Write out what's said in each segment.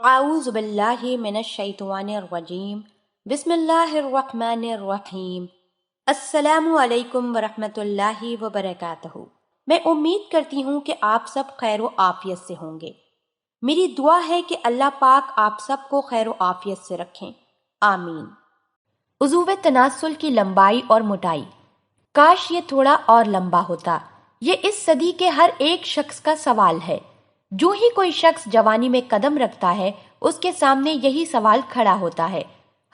अऊज़ु बिल्लाहि मिनश शैतानिर रजीम। बिस्मिल्लाहिर रहमानिर रहीम। अस्सलामु अलैकुम वरहमतुल्लाहि वबरकातुहू। मैं उम्मीद करती हूँ कि आप सब खैर व आफियत से होंगे। मेरी दुआ है कि अल्लाह पाक आप सबको खैर व आफियत से रखें, आमीन। उज़ूव तनासुल की लंबाई और मोटाई। काश ये थोड़ा और लंबा होता। ये इस सदी के हर एक शख्स का सवाल है। जो ही कोई शख्स जवानी में कदम रखता है, उसके सामने यही सवाल खड़ा होता है।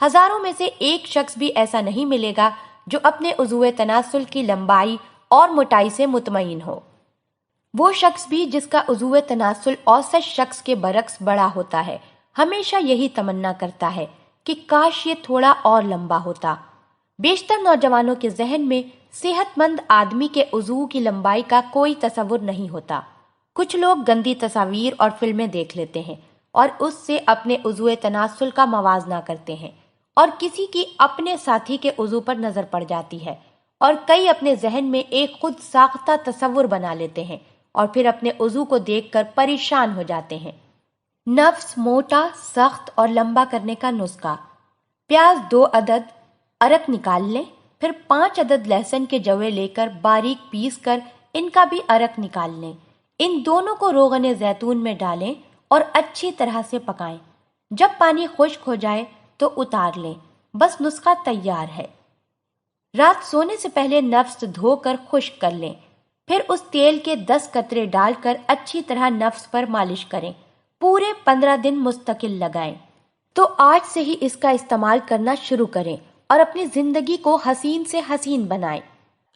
हजारों में से एक शख्स भी ऐसा नहीं मिलेगा जो अपने उज़ूव तनासुल की लंबाई और मोटाई से मुतमईन हो। वो शख्स भी जिसका उज़ूव तनासुल औसत शख्स के बरक्स बड़ा होता है, हमेशा यही तमन्ना करता है कि काश ये थोड़ा और लंबा होता। बेशतर नौजवानों के जहन में सेहतमंद आदमी के उज़ू की लंबाई का कोई तसव्वुर नहीं होता। कुछ लोग गंदी तस्वीर और फिल्में देख लेते हैं और उससे अपने उज़ू तनासुल का मवाजना करते हैं, और किसी की अपने साथी के उज़ू पर नजर पड़ जाती है और कई अपने जहन में एक खुद साख्ता तसव्वुर बना लेते हैं और फिर अपने उज़ू को देखकर परेशान हो जाते हैं। नफ्स मोटा, सख्त और लंबा करने का नुस्खा। प्याज 2 अदद अरक निकाल लें, फिर 5 अदद लहसुन के जवे लेकर बारीक पीस कर इनका भी अरक निकाल लें। इन दोनों को रोगन जैतून में डालें और अच्छी तरह से पकाएं। जब पानी खुश्क हो जाए तो उतार लें। बस नुस्खा तैयार है। रात सोने से पहले नफ्स धोकर खुश्क कर लें, फिर उस तेल के 10 कतरे डालकर अच्छी तरह नफ्स पर मालिश करें। पूरे 15 दिन मुस्तकिल लगाएं। तो आज से ही इसका इस्तेमाल करना शुरू करें और अपनी जिंदगी को हसीन से हसीन बनाएं।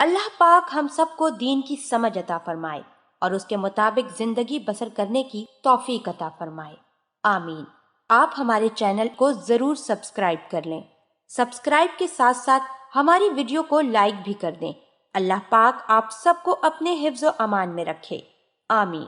अल्लाह पाक हम सबको दीन की समझ अता फरमाए और उसके मुताबिक जिंदगी बसर करने की तौफीक अता फरमाए, आमीन। आप हमारे चैनल को जरूर सब्सक्राइब कर लें। सब्सक्राइब के साथ साथ हमारी वीडियो को लाइक भी कर दें। अल्लाह पाक आप सबको अपने हिफ्ज़ व अमान में रखे, आमीन।